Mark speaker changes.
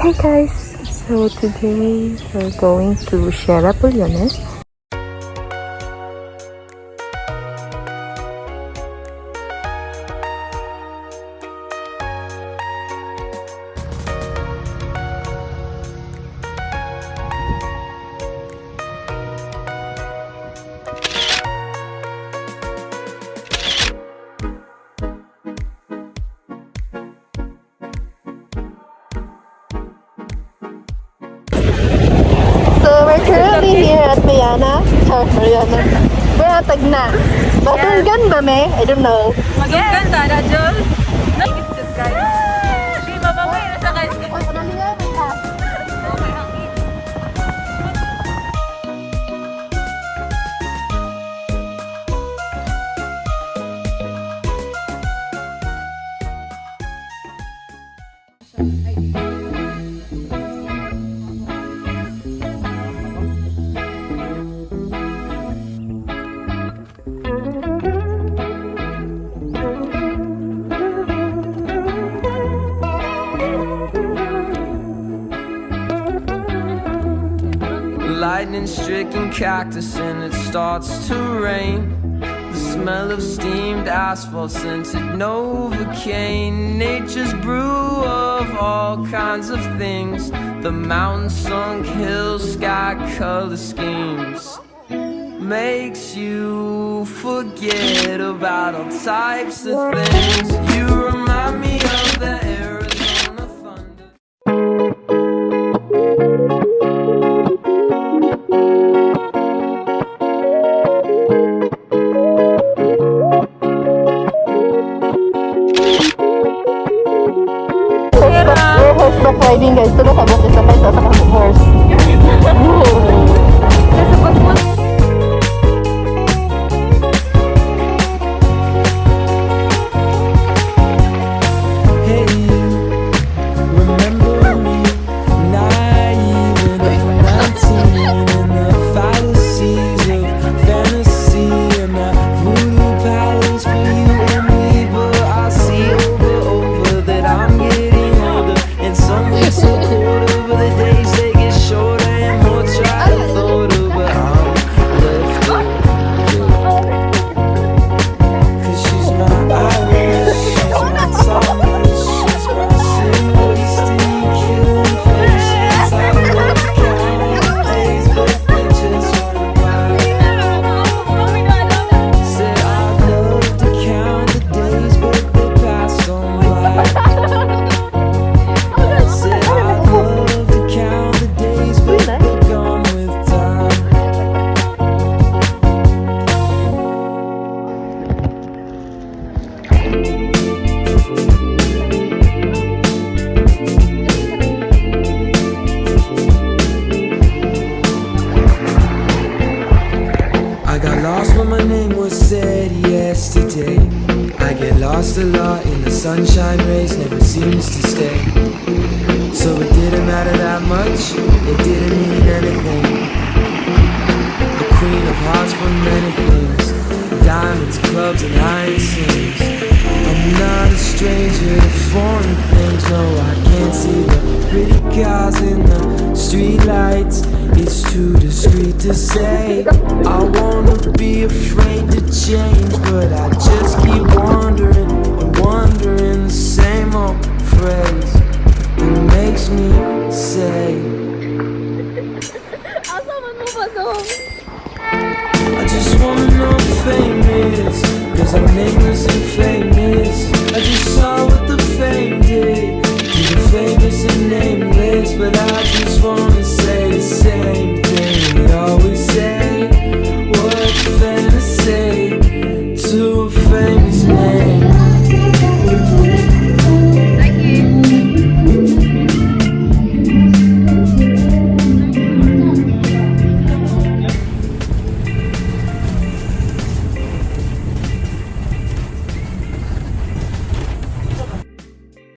Speaker 1: Hey guys, so today we're going to Sierra Puliones. So we're currently here at Mayana. We're at Jagna. Batunggan ba me? I don't know.
Speaker 2: Magandang ka na, Jol. Nag-gifted guys. Di ba ba na sa guys?
Speaker 3: Lightning-stricken cactus and it starts to rain. The smell of steamed asphalt scented Novocaine. Nature's brew of all kinds of things. The mountain-sunk hills, sky-color schemes. Makes you forget about all types of things. You remind me of the Arizona thunder.
Speaker 1: Horseback riding guys. Ito na sabot isa pa sa takang horse.
Speaker 3: Hey, remember me? Naive and 19 in the fallacies of fantasy and the voodoo palace for you and me. But I see over that I'm getting older, and some weeks are colder, but the days they get shorter and more try to thought of. But I'm left over, 'cause she's my Irish, she's my Thomas, she's my sin wasting, killing faces. I love counting days, but they just went by. Said I'd love to count the days, but they passed on by. Said I'd love to count the days, but they're gone with time. I got lost when my name was said yesterday. I get lost a lot in the sunshine rays, never seems to stay. So it didn't matter that much, it didn't mean anything. The queen of hearts for many things, diamonds, clubs and hyacinths. I'm not a stranger to foreign things, no, I can't see the pretty cars in the street lights. It's too discreet to say I wanna be afraid to change, but I just keep wondering and wondering the same old phrase. It makes me say I just wanna know what fame is, 'cause I'm nameless and famous.